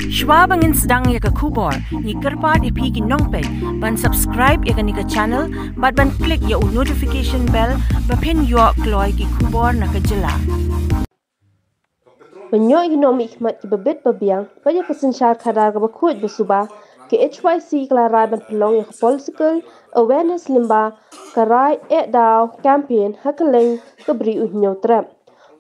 Shwa bangin sedang ya ke kubor, ni kerpat ipi ki nongpek, ban subscribe ya ke ni ke channel, ban klik ya notification bell, bapin yo kloy ki kubor na ke jela. Banyak ekonomi hikmat ki bebet babiang, banyak kesensyar kadar ke berkuat bersuba, ke HYC kelarai ban pelong ya ke political awareness limba, karai daw campaign hakeleng ke beri uhnyo trap.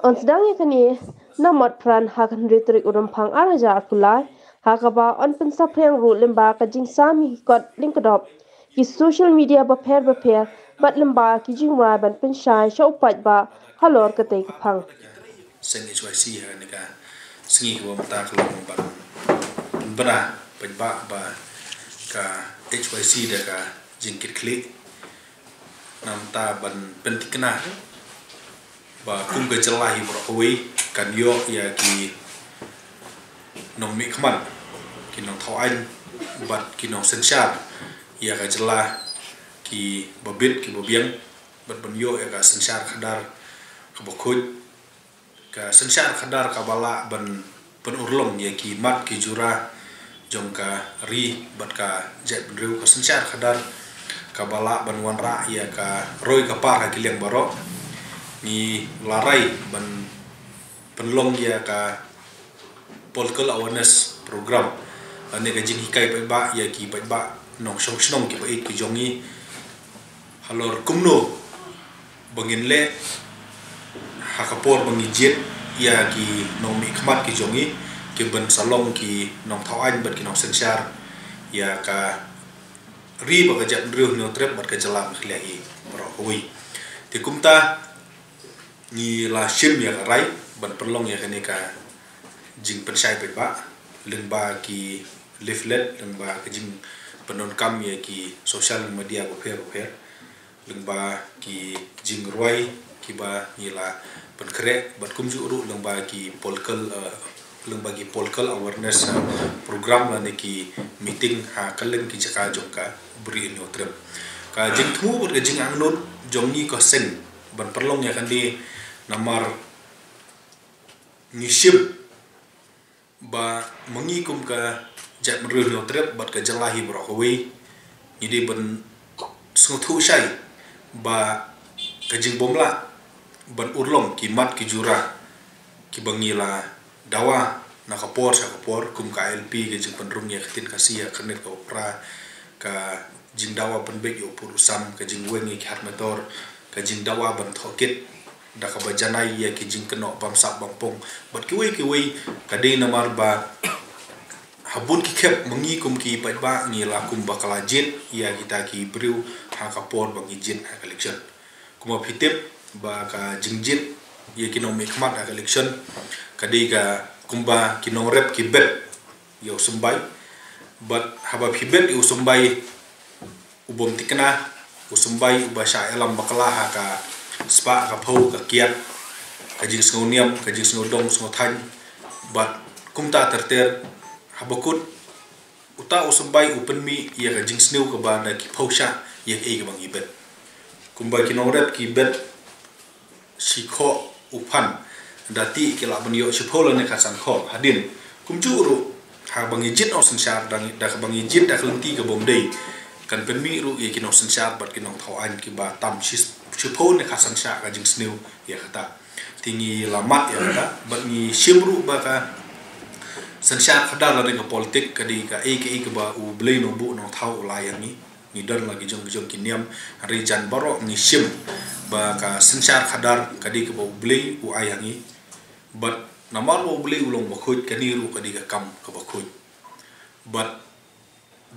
On sedang ya kini, namot peran hakan retorik urumpang araja akulai, hakaba on pensap yang ru limba ke jing sami kot lingkedop, ki social media baper bat limba ki jing rai ban pensyai syaupat ba halor ketai kepang. Seng HYC ha ni ka sengi ko mata kalau ban bra ba ka HYC da ka jingkit klik nam ta ban pentikna ba kum ga jelahi bro kan yo ya ki nong mi khaman ki nong thau an bat ki nong sensar ya ka jelah ki babit ki bobiang bat ban yo ya ka sensar khadar ka bokhut ka sensar khadar ka bala ban penurlong ya ki mat ki jura jong ka ri bat ka jet bru ka sensar khadar ka bala ban wanra ya ka roi ka par ki leng baro ni larai ban penlong ya ka political awareness program ane ka jing hikai ba ya ki ba nong shong shnong ki ba ki jongi halor kumno bangin le hakapor bangijit ya ki nong mi khmat ki jongi ki ban salong ki nong thawan bat ki nong sensar ya ka ri ba ka jat riu no trep bat ka jalam khliai bro hui ti kumta ni la shim ya rai ban perlong ya kani ka jing pensai ba lengba ki leaflet lengba ka jing penon kam ya ki social media ba pher lengba ki jing roi ki ba ni la ban krek bat kumju ru lengba ki political awareness program la ne ki meeting ha kaleng ki jaka jongka beri no trip ka jing thu bat ka jing angnut jongni ko sen ban perlong ya kan di namar ngishim ba mengikum ka jat meru no trip bat ka jalahi bro kowe ini ban snguthu sai ba ka jing bomla ban urlong ki mat ki jura ki bangila dawa nakapor sa kapor kum ka LP ke jing penrung ya ketin kasia kernet ka opera ka jing dawa penbek yo purusam ka jing wengi ki harmator ka jing dawa ban thokit da ka bajanai ya ki jing keno bamsap bampong bat ki wei ka de namar ba habun ki khep mengi kum ki ba ngila kum bakala jit ya kita ki briu ha kapor bang ijin ha collection kuma phitip ba ka jingjit ye kinong mikmat ha collection kadi ka kumba kinong rep ki bet yo sumbai but haba phibet yo sumbai ubom tikna usumbai ubasha elam bakala ha ka spa ka phau ka kiat ka jing snoniam ka jing snodong snothan but kumta terter habakut uta usumbai upenmi ya ka jing snew ka ba na ki phau sha ye ka bang ibet kumba kinong rep ki bet sikho upan dati kila banyo sipola ne kasan kho hadin kumjuru ha bangi jit au sensar dan da ka bangi jit da klenti ka bomdei kan penmi ru ye kinong sensar bat kinong thawan ki ba tam sipol ne kasan sha ka jing snew ya kata tingi lamat ya kata bat ni shimru ba ka sensar khadar la ne ka politik kadi ka ke ba u blei no bu no thau layang ni don lagi jong kiniam hari jan baro ni shim ba ka sensar khadar kadi ka ba blei u ayangi but namar ba blei ulong bakhut kani ru kadi ka kam ka bakhut but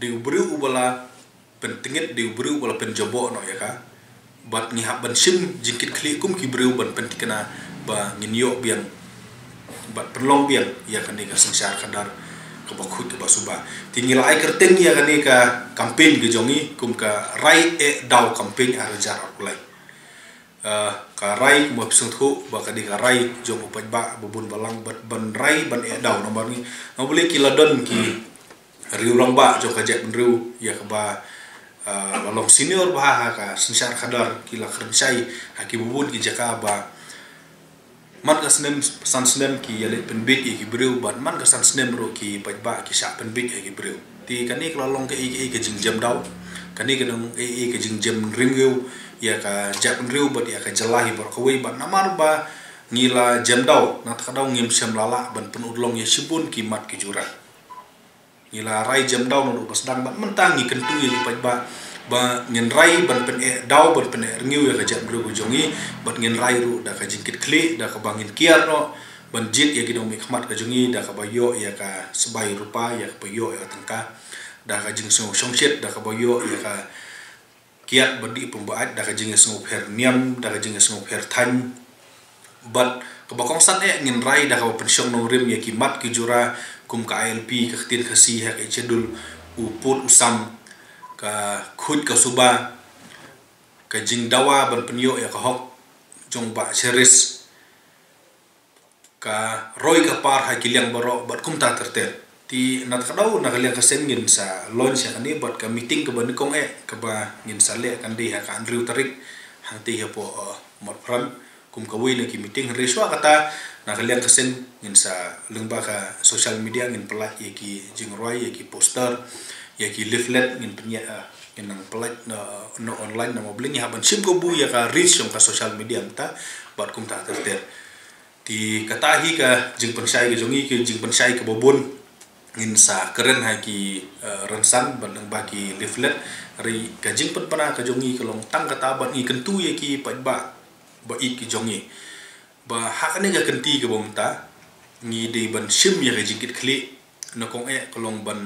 de ubru ubala pentingit de ubru ubala penjobo no ya ka but ni hab ban shim jingkit kli kum ki bru ban pentikna ba nginyo biang but perlong biang ya kani ka sensar khadar ka bakhut ba suba tingil ai kerteng ya kani ka campaign ge jongi kum ka rai daw campaign arajar ulai ka rai mo psungthu ba ka di ka rai jong upat ba bubun balang bat ban rai ban daw nomor ni no boleh kiladon ki riurang ba jong ka jet riu ya ka ba lalong senior ba ka sensar khadar kila kernsai haki bubun ki jaka ba man ka san snem ki yale penbit ki breu ban man ka san snem ro ki ba ki sha penbit ki breu ti kani kala long ke ke jing jam daw kani ke nong ke jing jam ringeu ya ka jap reu bat ya ka jalahi bar ko we ban namar ba ngila jam daw na ta daw ngim sem lala ban pen udlong ya sibun ki mat ki jura ngila rai jam daw no bas dang ban mentangi kentu ya ba ngin rai ban pen daw ban pen ringiu ya ka jap reu jongi ban ngin rai ru da ka jingkit kli da ka bangin kiar no ban jit ya gidong mi khmat ka jongi da ka bayo ya ka sebai rupa ya ka bayo ya tangka da ka jing songshit da ka bayo ya ka kiat badi pembaat da ka jing song her niam da ka jing song her tan bat ka bakong san ngin rai da ka pensiong no rim ya ki mat ki jura kum ka ILP ka khtir khasi ha ka chedul uput usam ka khut ka suba ka jing dawa ban penyo ya ka hok jong ba cheris ka roi ka par ha kiliang baro bat kum ta terter ti nat kadau na kaliang ka sen ngin sa launch ya kani bat ka meeting ka ban kong ka ba ngin sa le kan di ha ka Andrew Tarik hang ti ha po mot pran kum ka wi na ki meeting reswa kata na kaliang ka sen ngin sa lengba ka social media ngin pelat ye ki jing roi ye ki poster ya ki leaflet ngin penya ngin nang pelat no online na mobling ya ban sim ko bu ya ka reach yung ka social media ta bat kum ta terter ti katahi ka jing pensai ke jongi ke jing pensai ke bobon ngin sa keren ha ki ransan ban nang bagi leaflet ri ka jing pen pana ka jongi kalong tang kata ban i kentu ya ki pa ba i ki jongi ba hakane ga kenti ke bomta ngi de ban sim ya ka jingkit kli no kong kalong ban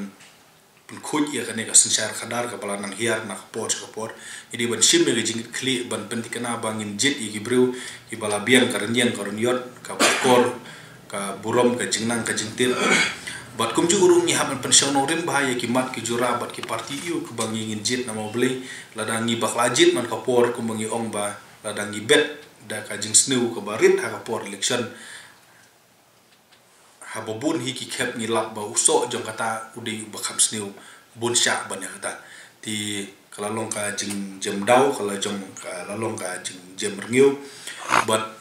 pun khut ya kane ka sensar khadar ka pala nang hiar na kapor jadi ban sim ya jingkit kli ban pentikana bangin jit i gibreu ki bala biang karenyan karunyot ka kor ka burom ka jingnang ka jingtir bat kum ju urung ni haban pensiong no rim bahaya ki mat ki jura bat ki parti iu ku bangin jit na mau beli ladangi baklajit man kapor ku bangi ong ba ladangi bet da ka jing sneu ka barit ha kapor election habobun hiki kep ngilap ba uso jong kata udi bakham sneu bun sya ban ya kata ti kalalong ka jing jem daw kala jong kalalong ka jing jem rengiu bat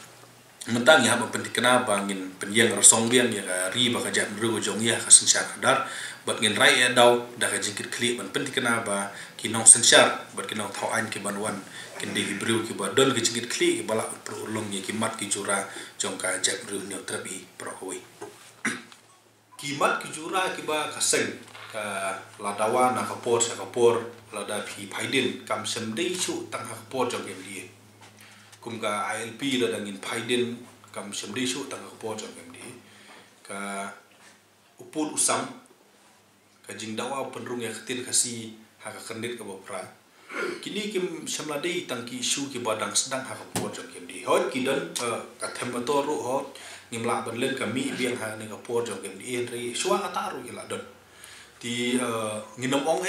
mentang ya ba pentikena bangin penyang rasong biang ya ka ri ba ka jam ru jong ya ka sensar kadar bat ngin rai ya daw da ka jingkit kli ban pentikena ba kinong sensar bat kinong thawan ki banwan kin de bru ki ba don ki jingkit kli ki bala perulong ya ki mat ki jura jong ka jam ru ne trabi prowi kimat ki jura ki ba kaseng ka ladawa na kapor sa kapor lada phi phaidin kam sem dei chu tang ha kapor jong em die kum ka ILP lada ngin phaidin kam sem dei chu tang ha kapor jong em die ka upul usam ka jing dawa penrung ya khatir khasi ha ka khandit ka bopra kini kim samla dei tang ki isu ki badang sedang ha kapor jong em die hot ki dan ka themator ru hot ngimla ban len kami biang ha ni ka por jong kem di ri suwa ka taru ila don ti nginom ong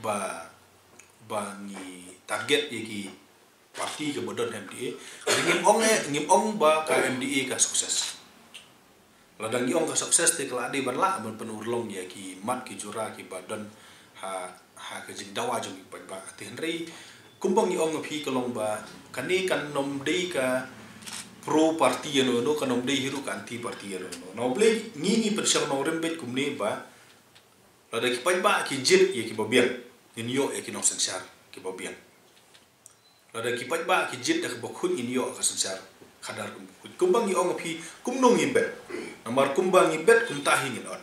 ba ni target ye ki parti ke bodon MDA ngim ong ba ka MDA ka sukses ladang gi ong ka sukses te kala di ban la ban penurlong ye ki mat ki jura ki badon ha ka jing dawa jong ba ti ri kumbang gi ong phi kalong ba kani kan nom dei ka pro parti no kanom dei hiru ka anti parti no ble ngi pensiong no rembet kumne ba lada ki ba ki jit ye ki babian in yo e ki no sensar ki babian lada ki ba ki jit da bakhun in yo ka sensar khadar kumbang ni ong phi kumnong ibet namar kumbang ibet kum tahi ni on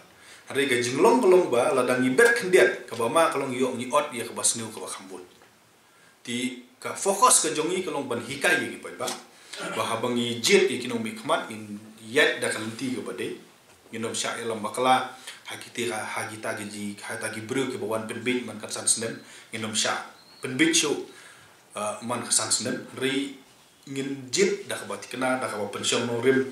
hari ga jinglong kolong ba lada ibet khendiat ka ba ma kolong yo ni ot ye ka basneu ka khambul ti ka fokus ka jongi kolong ban hikai ye ki ba bahabangi jit ye kinong mikmat in yat da kalanti ke bade ginom sya elam bakala hakiti hagita gi hata gi bru ke bawan penbit man kan san snem ginom sya penbit shu man kan san snem ri ngin jit da ka batikna da ka pensiong no rim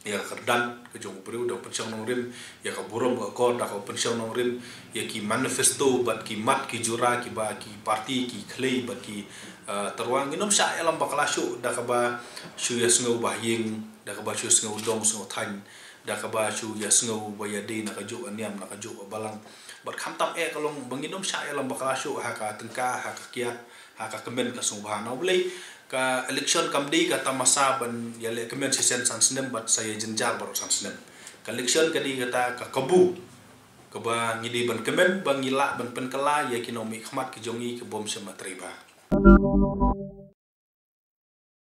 ya kerdan ke jong bru da pensiong no rim ya ka burom ka ko da ka pensiong no rim ya ki manifesto bat ki mat ki jura ki ba ki parti ki klei bat ki terwang ginom sya elam bakala shu da ka ba shu ya sngo ba ying da ka ba shu sngo dong sngo than da ka ba shu ya sngo ba ya de na ka ju aniam na ka ju balang bat khamtam kalong banginom sya elam bakala shu ha ka tengka ha ka kiat ha ka kemen ka sung ba na ble ka election kamdi ka tamasa ban yale kemen sesen sansnem bat saya jenjal baru sansnem ka election kadi kata ka kabu ka ba ngidi ban kemen bang ngila ban penkala ya kinomi khmat ke jongi ke bom sema triba